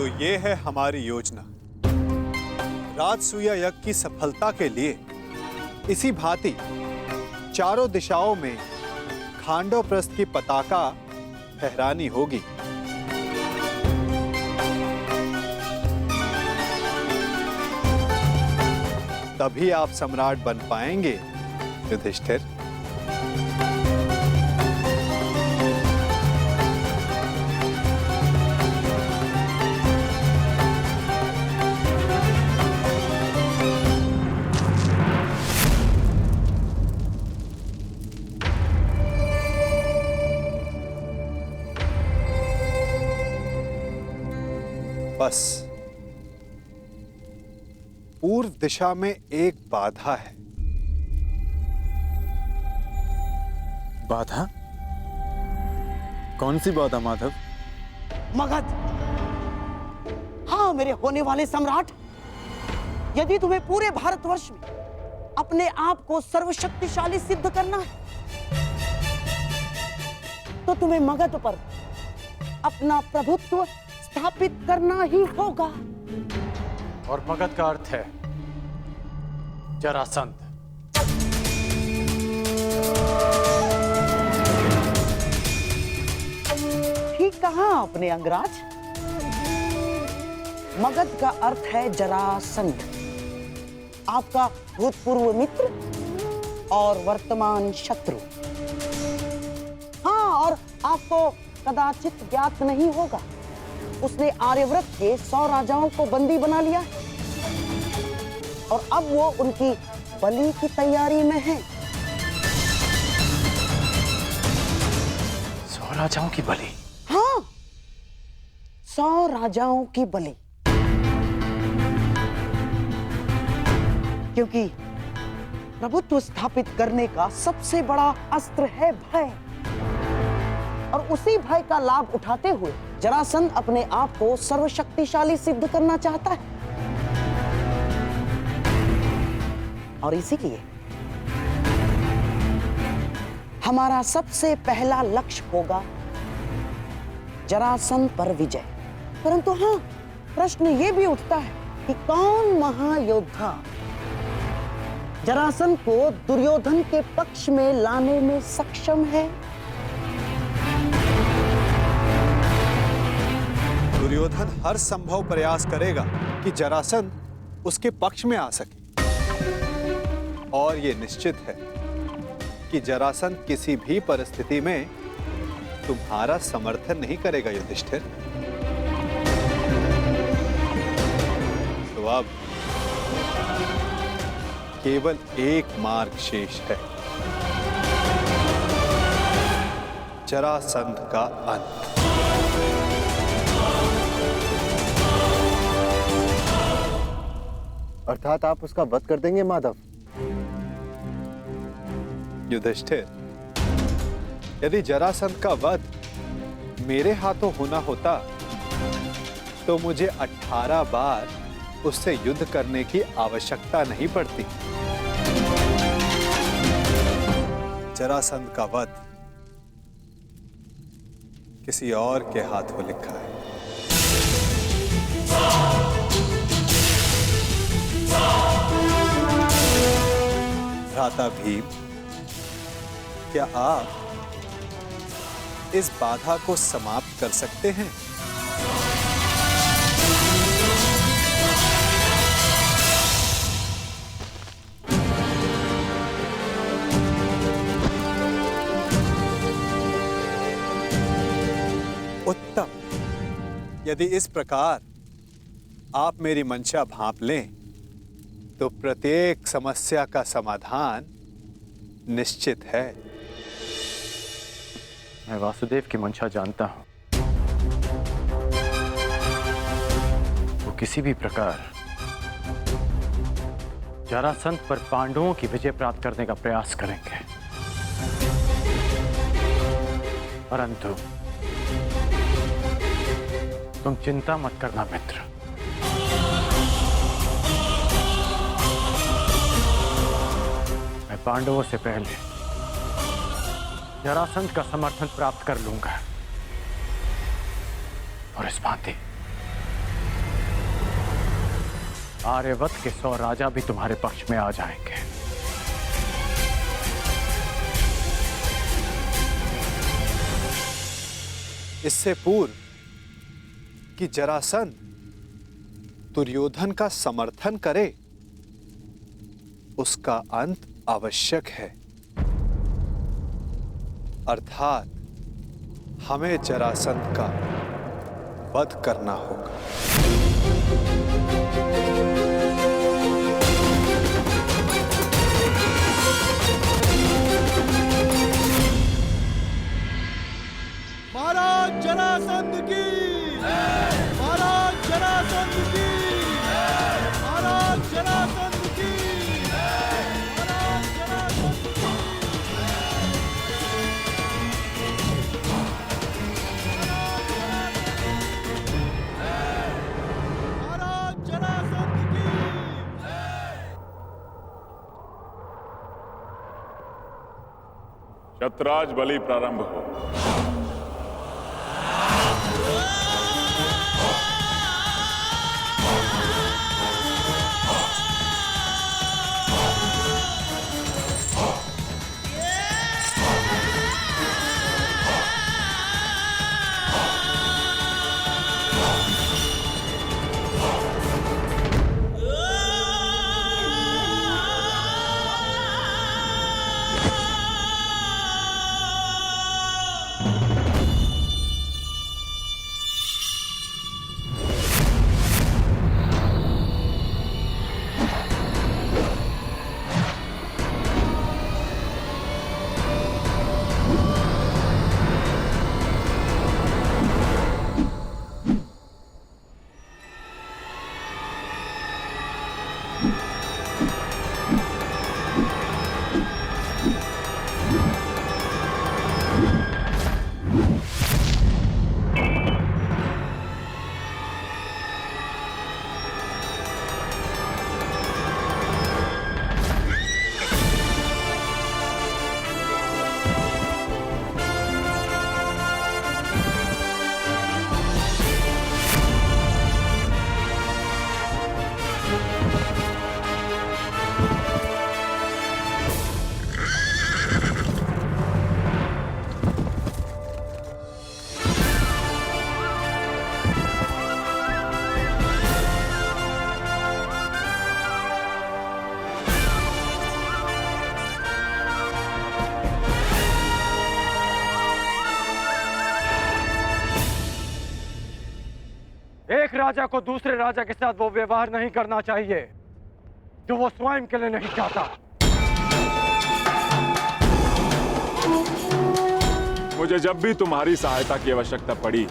तो ये है हमारी योजना। राजसूय यज्ञ की सफलता के लिए इसी भांति चारों दिशाओं में खांडवप्रस्थ की पताका फहरानी होगी। तभी आप सम्राट बन पाएंगे युधिष्ठिर। बस पूर्व दिशा में एक बाधा है। बाधा? कौन सी बाधा माधव? मगध। हाँ मेरे होने वाले सम्राट, यदि तुम्हें पूरे भारतवर्ष में अपने आप को सर्वशक्तिशाली सिद्ध करना है तो तुम्हें मगध पर अपना प्रभुत्व स्थापित करना ही होगा। और मगध का अर्थ है जरासंध। ठीक कहा आपने अंगराज। मगध का अर्थ है जरासंध, आपका भूतपूर्व मित्र और वर्तमान शत्रु। हाँ, और आपको कदाचित ज्ञात नहीं होगा, उसने आर्यव्रत के 100 राजाओं को बंदी बना लिया और अब वो उनकी बलि की तैयारी में है। 100 राजाओं की बलि? हाँ, 100 राजाओं की बलि। क्योंकि प्रभुत्व स्थापित करने का सबसे बड़ा अस्त्र है भय, और उसी भय का लाभ उठाते हुए जरासंध अपने आप को सर्वशक्तिशाली सिद्ध करना चाहता है। और इसीलिए हमारा सबसे पहला लक्ष्य होगा जरासंध पर विजय। परंतु हाँ, प्रश्न ये भी उठता है कि कौन महायोद्धा जरासंध को दुर्योधन के पक्ष में लाने में सक्षम है। दुर्योधन हर संभव प्रयास करेगा कि जरासंध उसके पक्ष में आ सके, और ये निश्चित है कि जरासंध किसी भी परिस्थिति में तुम्हारा समर्थन नहीं करेगा युधिष्ठिर। तो अब केवल एक मार्ग शेष है, जरासंध का अंत। अर्थात आप उसका वध कर देंगे माधव? युधिष्ठिर, यदि जरासंध का वध मेरे हाथों होना होता तो मुझे 18 बार उससे युद्ध करने की आवश्यकता नहीं पड़ती। जरासंध का वध किसी और के हाथों लिखा है। भ्राता भीम, क्या आप इस बाधा को समाप्त कर सकते हैं? उत्तम। यदि इस प्रकार आप मेरी मंशा भांप लें तो प्रत्येक समस्या का समाधान निश्चित है। मैं वासुदेव की मंशा जानता हूं। वो किसी भी प्रकार जरासंध पर पांडवों की विजय प्राप्त करने का प्रयास करेंगे, परंतु तुम चिंता मत करना मित्र। मैं पांडवों से पहले जरासंध का समर्थन प्राप्त कर लूंगा, और इस भांति आर्यवत के 100 राजा भी तुम्हारे पक्ष में आ जाएंगे। इससे पूर्व कि जरासंध दुर्योधन का समर्थन करे, उसका अंत आवश्यक है। अर्थात हमें जरासंध का वध करना होगा। महाराज जरासंध की, महाराज जरासंध की, महाराज जरासंध की, महाराज जरासंध की, महाराज जरासंध की। शतराज बलि प्रारंभ हो। एक राजा को दूसरे राजा के साथ वो व्यवहार नहीं करना चाहिए जो वो स्वयं के लिए नहीं चाहता। मुझे जब भी तुम्हारी सहायता की आवश्यकता पड़ी,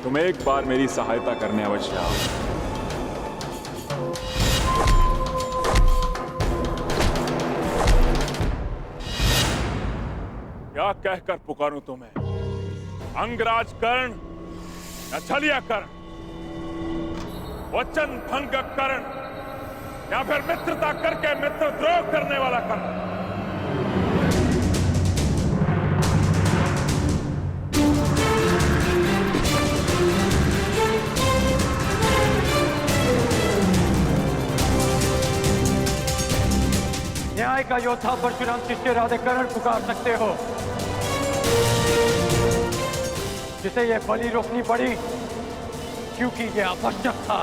तुम एक बार मेरी सहायता करने अवश्य आओ। क्या कहकर पुकारूं तुम्हें? अंगराज कर्ण या छलिया कर्ण? वचन भंग कर्ण या फिर मित्रता करके मित्रद्रोह करने वाला कर्ण? न्याय का योद्धा परशुराम शिष्य राधे कर्ण पुकार सकते हो, जिसे ये बलि रोकनी पड़ी क्योंकि ये आवश्यक था।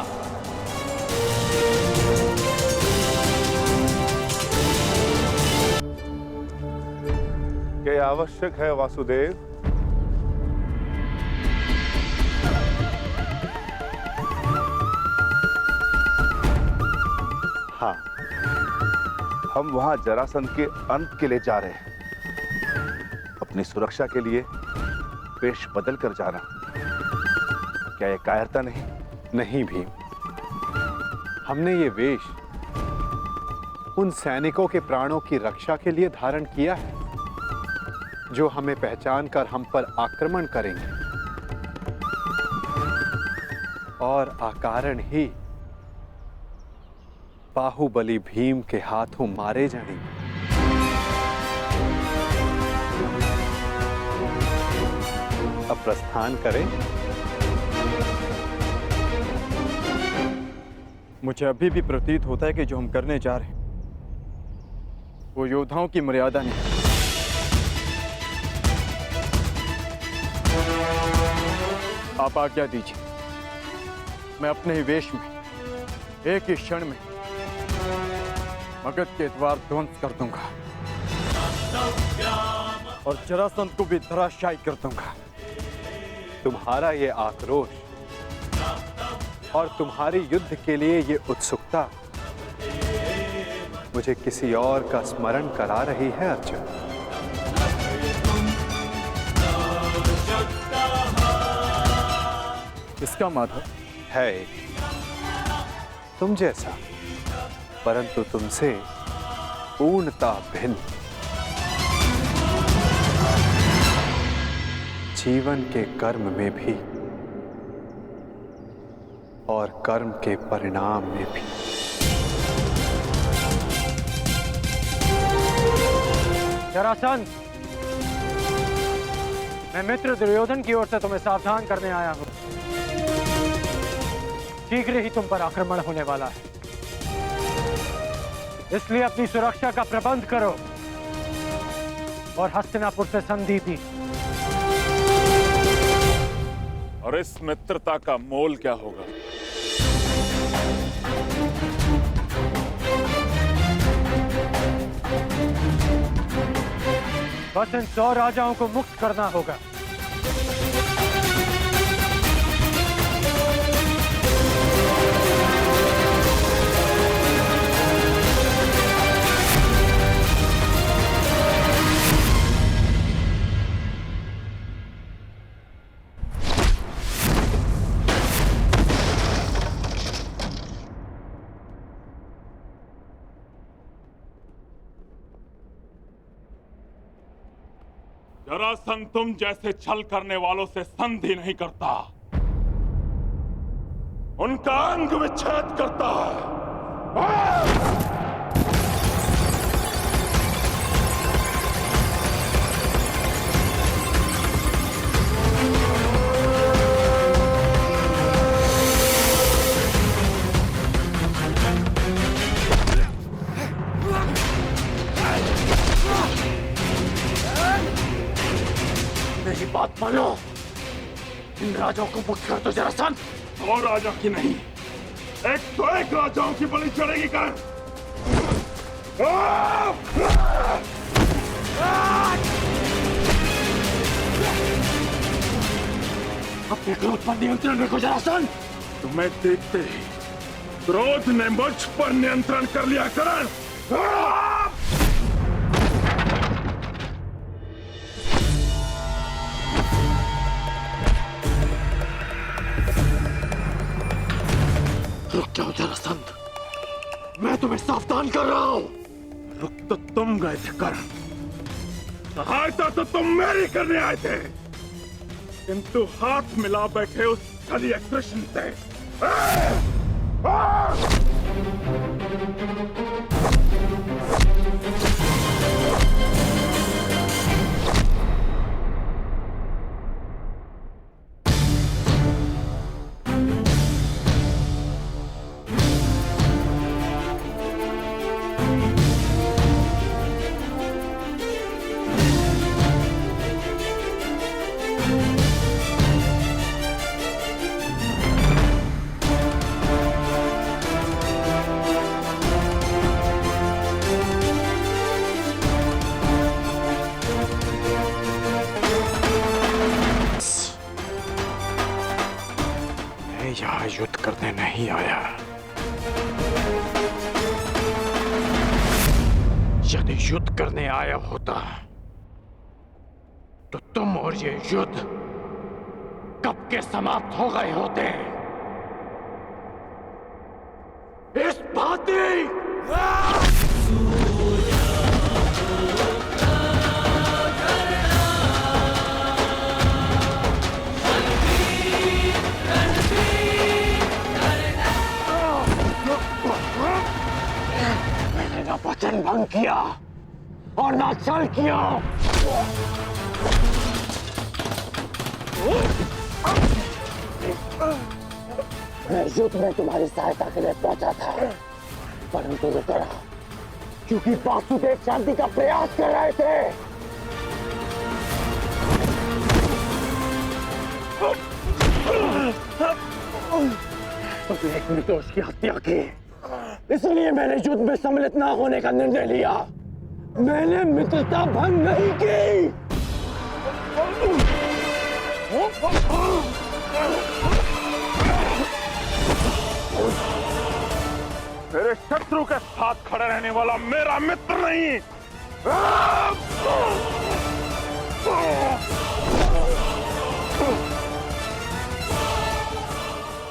क्या आवश्यक है वासुदेव? हाँ, हम वहां जरासंध के अंत के लिए जा रहे हैं। अपनी सुरक्षा के लिए वेश बदल कर जाना, क्या यह कायरता नहीं? नहीं भीम, हमने ये वेश उन सैनिकों के प्राणों की रक्षा के लिए धारण किया है जो हमें पहचान कर हम पर आक्रमण करेंगे और अकारण ही बाहुबली भीम के हाथों मारे जाएंगे। अब प्रस्थान करें। मुझे अभी भी प्रतीत होता है कि जो हम करने जा रहे हैं वो योद्धाओं की मर्यादा नहीं। आप आज्ञा दीजिए, मैं अपने ही वेश में एक ही क्षण में मगध के द्वार ध्वंस कर दूंगा और जरासंध को भी धराशायी कर दूंगा। तुम्हारा ये आक्रोश और तुम्हारी युद्ध के लिए ये उत्सुकता मुझे किसी और का स्मरण करा रही है अर्जुन। इसका माधव है एक तुम जैसा, परंतु तुमसे पूर्णता भिन्न। जीवन के कर्म में भी और कर्म के परिणाम में भी। जरासंध, मैं मित्र दुर्योधन की ओर से तुम्हें सावधान करने आया हूं। शीघ्र ही तुम पर आक्रमण होने वाला है, इसलिए अपनी सुरक्षा का प्रबंध करो और हस्तिनापुर से संधि भी। और इस मित्रता का मोल क्या होगा? बस इन 100 राजाओं को मुक्त करना होगा। जरासंध तुम जैसे छल करने वालों से संधि नहीं करता, उनका अंग विच्छेद करता है। मेरी बात मानो, इन राजाओं को मुक्त कर दो जरासंध। और राजा की नहीं, एक तो एक राजाओं की बलि चढ़ेगी कर। अपने क्रोध पर नियंत्रण रखो जरासंध। तुम्हें देखते ही क्रोध ने मुझ पर नियंत्रण कर लिया करण। रुक जाओ जरासंध, मैं तुम्हें सावधान कर रहा हूं। रुक तो तुम गए थे करण, सहायता तो तुम मेरी करने आए थे, किंतु हाथ मिला बैठे उस छलिया कृष्ण से। यहाँ युद्ध करने नहीं आया। यदि युद्ध करने आया होता तो तुम और ये युद्ध कब के समाप्त हो गए होते। इस भांति मैंने ना वचन भंग किया और ना छल किया। मैं युद्ध में तुम्हारी सहायता के लिए पहुंचा था, परंतु रुक रहा क्योंकि वासुदेव शांति का प्रयास कर रहे थे। उसने एक निर्दोष की हत्या की, इसलिए मैंने युद्ध में सम्मिलित न होने का निर्णय लिया। मैंने मित्रता भंग नहीं की। मेरे शत्रु के साथ खड़े रहने वाला मेरा मित्र नहीं।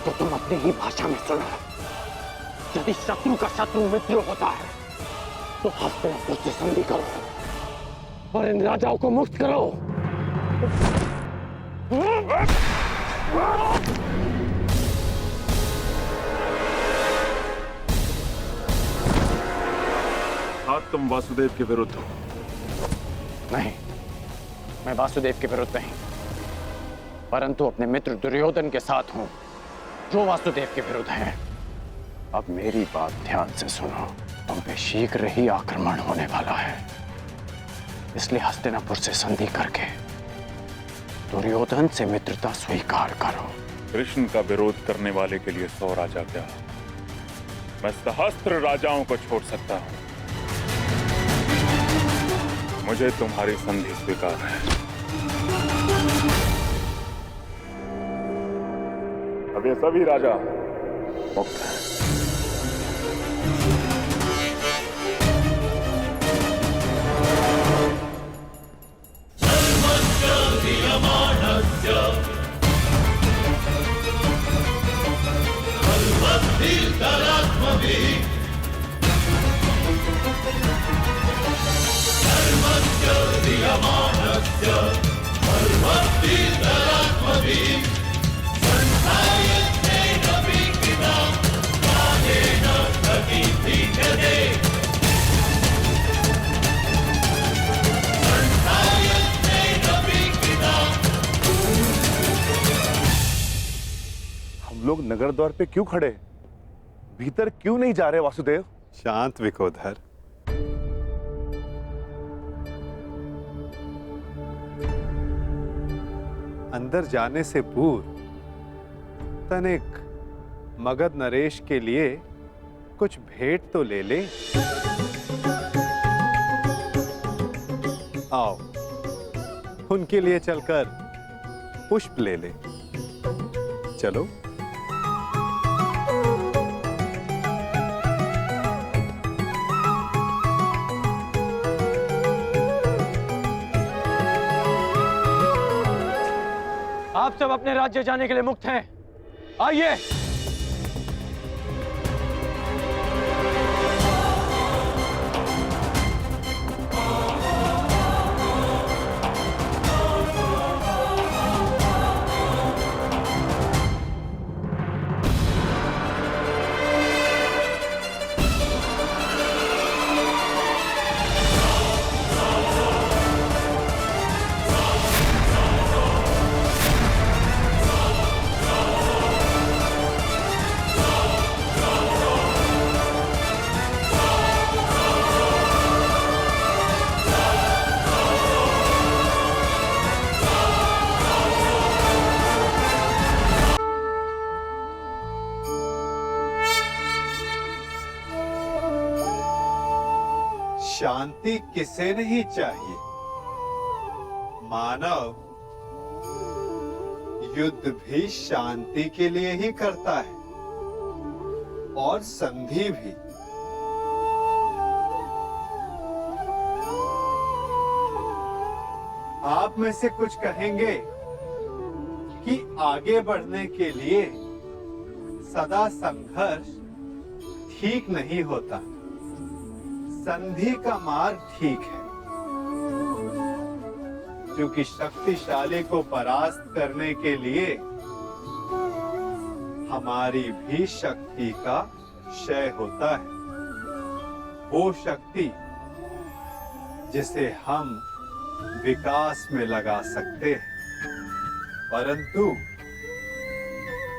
तो तुम अपनी ही भाषा में सुनो। यदि शत्रु का शत्रु मित्र होता है तो हस्तिनापुर से संधि करो और इन राजाओं को मुक्त करो। हाँ, तुम वासुदेव के विरुद्ध हो। नहीं, मैं वासुदेव के विरुद्ध नहीं, परंतु अपने मित्र दुर्योधन के साथ हूं, जो वासुदेव के विरुद्ध है। अब मेरी बात ध्यान से सुनो। तुम पे शीघ्र ही आक्रमण होने वाला है, इसलिए हस्तिनापुर से संधि करके दुर्योधन से मित्रता स्वीकार करो। कृष्ण का विरोध करने वाले के लिए 100 राजा क्या, मैं सहस्त्र राजाओं को छोड़ सकता हूं। मुझे तुम्हारी संधि स्वीकार है। अब ये सभी राजा मुक्त हैं। हम लोग नगर द्वार पे क्यों खड़े? भीतर क्यों नहीं जा रहे वासुदेव? शांत विकोधर। अंदर जाने से पूर्व तनिक मगध नरेश के लिए कुछ भेंट तो ले ले। आओ, उनके लिए चलकर पुष्प ले ले। चलो। आप सब अपने राज्य जाने के लिए मुक्त हैं। आइए। शांति किसे नहीं चाहिए? मानव युद्ध भी शांति के लिए ही करता है और संधि भी। आप में से कुछ कहेंगे कि आगे बढ़ने के लिए सदा संघर्ष ठीक नहीं होता, संधि का मार्ग ठीक है, क्योंकि शक्तिशाली को परास्त करने के लिए हमारी भी शक्ति का क्षय होता है। वो शक्ति जिसे हम विकास में लगा सकते हैं, परंतु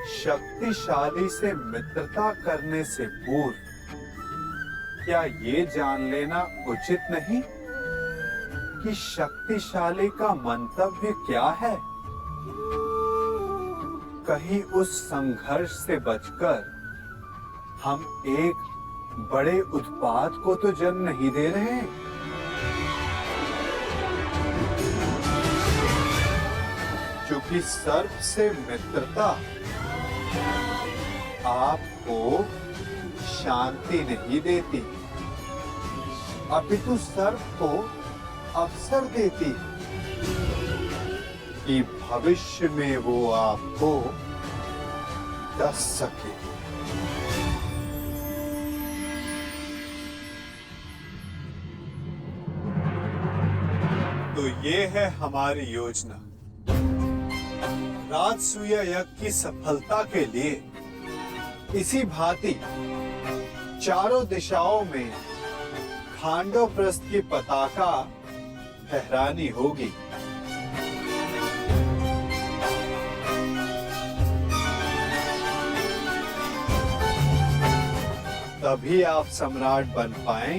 शक्तिशाली से मित्रता करने से पूर्व क्या ये जान लेना उचित नहीं कि शक्तिशाली का मंतव्य क्या है? कहीं उस संघर्ष से बचकर हम एक बड़े उत्पात को तो जन्म नहीं दे रहे। क्योंकि सर्प से मित्रता आपको शांति नहीं देती, अपितु सर्प को अवसर देती कि भविष्य में वो आपको डस सके। तो ये है हमारी योजना। राजसूय यज्ञ की सफलता के लिए इसी भांति चारों दिशाओं में खांडवप्रस्थ की पताका फहरानी होगी। तभी आप सम्राट बन पाएंगे।